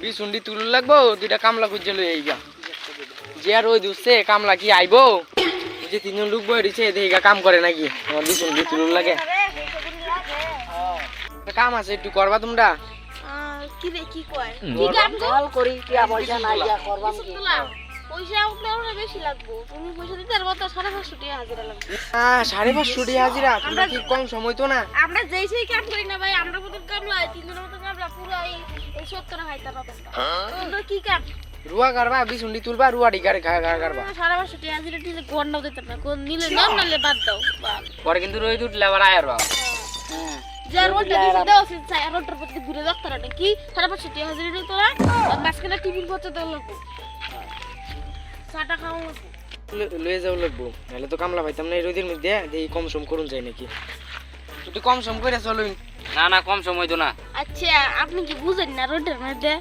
বিশুন্ডি তুল লাগবো দুইটা কামলা খুঁজে লই আইগা যে আর ওই দুসে কামলা কি আইবো যে তিনজন লোক বই দিছে দেইগা কাম করে নাকি আমার বিশুন্ডি তুল লাগে কাম আছে একটু করবা তোমরা কি রে কি কয় কি কাম কল করি কি পয়সা নাই যা করবাম কি পয়সা আপনার বেশি লাগবো তুমি পয়সা দিতে আর কত 550 টাকা হাজিরা লাগবে 550 টাকা হাজিরা তোমরা কি কম সময় তো না আমরা যেই সেই কাম করি না ভাই আমরা কত কামলা তিনজনের মত কামলা পুরো এই 70 হাইতা না তোমরা কি কাম রুয়া করবা বিশুন্ডি তুলবা রুয়া ডিগারে করবা 550 টাকা হাজিরা দিলে গন্ডাও দিতে না কোন নিলে নাম নালে বাদ দাও পরে কিন্তু রই উঠলে আবার আয়ার হ্যাঁ যে রোডটা দিতে দাও সে চাই রোডটার প্রতি ঘুরে দেখতারা কি 550 টাকা হাজিরা দিতে তোরা মাঝখানে টিফিন করতে দাও লাগবে চাটা খাও লয়ে যাও লাগবো নাহলে তো কামলা পাইতাম না এই রোদের মধ্যে দেই কম সম করুন যায় নাকি একটু কম সম করে চলুন না কম সময় তো না আচ্ছা আপনি কি বুঝেন না রোডের মধ্যে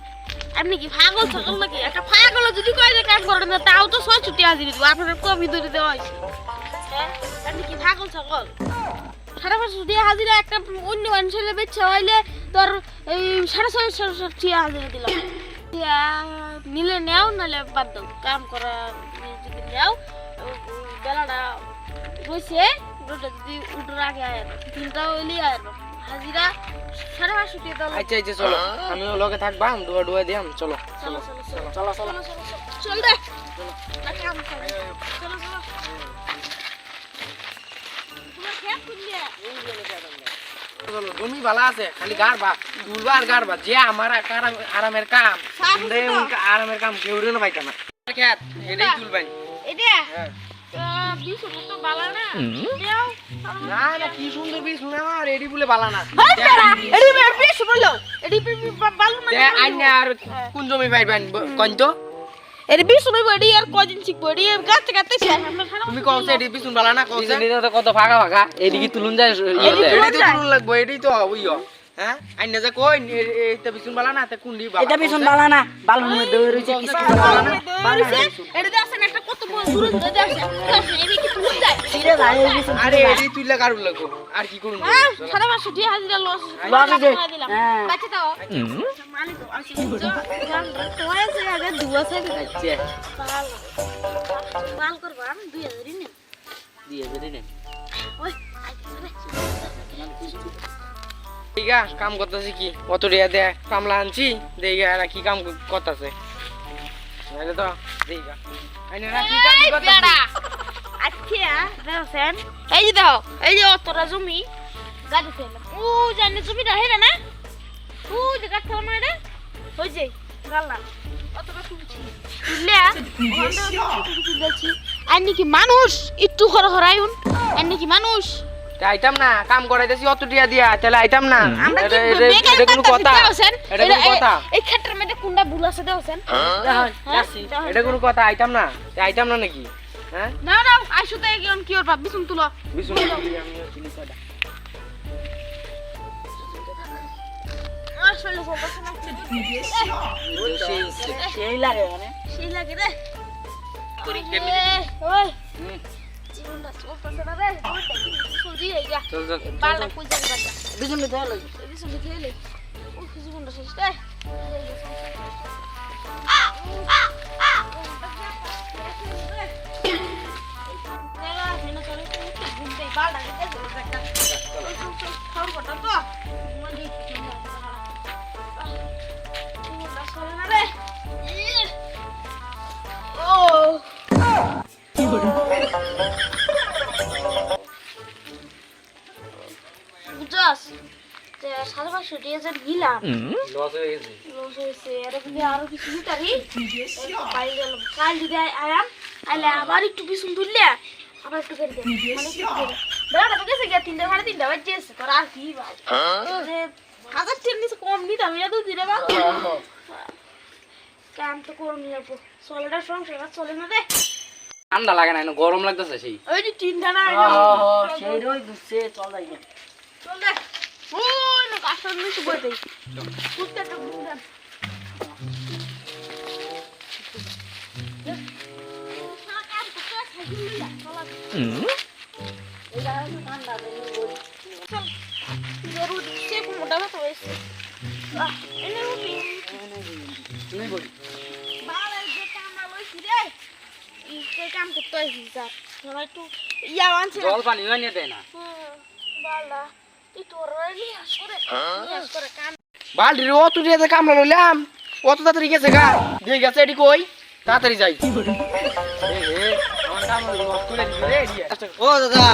আপনি কি পাগল ছাগল নাকি একটা পাগল যদি কয় যে কাজ করেন না তাও তো 6 ছুটি হাজিরা দিব আপনার কবি ধরে দেওয়া হইছে হ্যাঁ আপনি কি পাগল ছাগল 550 টাকা হাজিরা একটা অন্য মানুষের বেচা হইলে তোর এই 650 টাকা হাজিরা দিলাম নিলে নেও নালে বাদ দাও কাম করা যদি নেও বেলাটা বসে রোডটা যদি উঠোর আগে আয় তিনটা হইলে আয় হাজিরা 550 টাকা আচ্ছা আচ্ছা চলো আমি লগে থাকবা ডুয়া ডুয়া দিয়াম চলো চলো চলো চলো চলো চলো চল দে কাম কর চলো চলো তোমার খেপ কুলিয়া চলো জমি ভালো আছে খালি গারবা তুলবা আর গারবা যে আমার আরামের কাম তোমরা আরামের কাম কেউ না পাইতা না খেত এটাই তুলবাই এটা হ্যাঁ বিশ তো বালা না দেও না না কি সুন্দর বিশ না আমার এডি বলে বালা না এডি বিশ বলো এডি বালা না আইনা আর কোন জমি পাইবেন কোন তো এডি বিশ নইব এডি আর কদিন শিখবো এডি গাতে গাতে শেষ আমরা তুমি কওছে এডি বিশ বালা না কওছে এটা তো কত ফাঁকা ফাঁকা এডি কি তুলুন যায় এডি তো তুলুন লাগবো এডি তো হইও হ্যাঁ আইনা যে কই এইটা বিশুন বালা না তে কুন্ডি বালা এটা বিছন বালা না বালুর মধ্যে রইছে কিছু বালা না এডি দেখছেন একটা কত বড় দূর ধরে দেখছেন এডি কি তুলুন যায় সিরে যায় এই বিছন আরে এডি তুইলা কারুন লাগবো আর কি করুন 550 টাকা হাজিরা লস দিলাম বাচ্চা দাও মালিক আসি তো আছে আগে দুয়াছে আচ্ছা মাল করবা 2000 নে দিয়ে দে ওই ঠিক আছে কাম করতেছি কি কত রিয়া দে কামলা আনছি দেইগা এরা কি কাম করতেছে নাইলে তো দেইগা আইনা না কি কাম করতেছে আচ্ছা দেখছেন এই যে দাও এই যে অতটা জমি গাড়ি ফেললাম ও জানি জমিটা হেরা না ও যে গাছ মানে ওই যে গাল্লা অতটা শুনছি তুললা তুলছি আইনি কি মানুষ একটু হরাইউন আইনি কি মানুষ আইতাম না কাম করাইতেছি অত টিয়া দিয়া তাহলে আইতাম না আমরা কি এটা কোনো কথা এটা কোনো কথা এই ক্ষেত্রের মধ্যে কোনটা ভুল আছে দেখছেন এটা কোনো কথা আইতাম না নাকি হ্যাঁ না না আইসুতে এখন কি ওর ভাববি শুন তুলো বিশুন আমি চিনি কয়টা আসলে বলছ না সেই লাগে মানে সেই লাগে রে করি কেমনে ওই জীবনটা চলতেছে না রে সুজি এইগা চল চল বালটা কই যাবে বাচ্চা বিছন দিতে হলো বিছন দেখে এলে ও জীবনটা শেষ রে লস হয়ে গেছে আরো কিছু নিতারি পাই গেল কাল যদি আয়াম আইলে আবার একটু বিছুন তুললে আবার একটু করে বেড়াটা তো গেছে গিয়া 3:30 বাজে তোর আর কি ভাই 1000 টাকা নিচে কম নিতাম এটা তো দিলে বাবা কাম তো করুন যাবো চলেটা সংসার চলে না রে ঠান্ডা লাগে না গরম লাগতেছে সেই ওই যে 3টা না সেই রই দুসে চল যাই চল দে ওই না কাশন নিচে বইতে কুত্তাটা গুন্ডা জরুরি সে মোটা ভাত হয়েছে এনে রুটি তুমি বলি বালের যে কামড়া লইছি রে এই কাম করতে হইছি স্যার তোরা একটু ইয়া আনছে জল পানি এনে দেয় না বালা তুই তোর নিয়ে আসরে কাম বালটি রে অত দিয়ে কামলা লইলাম অত তাড়াতাড়ি গেছে গা দিয়ে গেছে এটি কই তাড়াতাড়ি যাই আমার কাম করে দিবে রে ও দাদা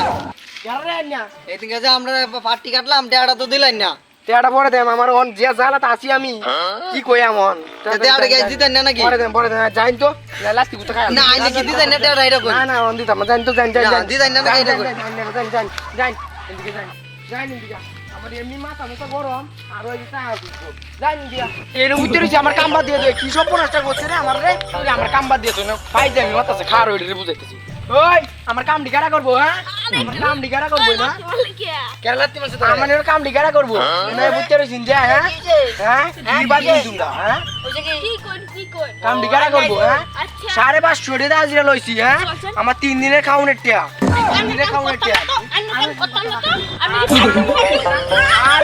রে না এদিকে যে আমরা পার্টি কাটলাম টাকাটা তো দিলেন না তেড়া পরে দেম আমার অন যে জ্বালা তা আসি আমি কি কই আমন টাকাটা গ্যাস দিতেন না নাকি পরে দেম যাইন তো লাস্টি কুতা খাই না আইনে কি দিতেন না টাকাটা এটা কই না না অন দিতাম জাইন তো জাইন জাইন না, দিতাম না, জাইন, এটা জাইন, কই। জাইন, জাইন, জাইন, জাইন, এদিকে জাইন, জাইন এদিকে। আমার এমনি মাথা মতো গরম, আর ওই যে চা খুঁজবো। জাইন এদিকে। এর উত্তর হইছে আমার কাম বাদ দিয়ে দে। কি সব নষ্ট করছে রে আমার রে? তুই আমার কাম বাদ দিয়ে দে না। পাইতে আমি মাথাতে খার হইলে রে বুঝাইতেছি। ওই আমার কাম ডিগারা করবো হ্যাঁ? আমার কাম ডিগারা করবো না? কেরালা তুমি সাথে আমার এর কাম ডিগারা করবো। না বুঝতে রইছিন যে হ্যাঁ? হ্যাঁ? কি বাদ দিয়ে তোমরা হ্যাঁ? কি কই কাম ডিগারা করবো হ্যাঁ? আচ্ছা 550 টাকা হাজিরা লইছি হ্যাঁ? আমার 3 দিনের খাওনের টিয়া। 3 দিনের খাওনের টিয়া। আর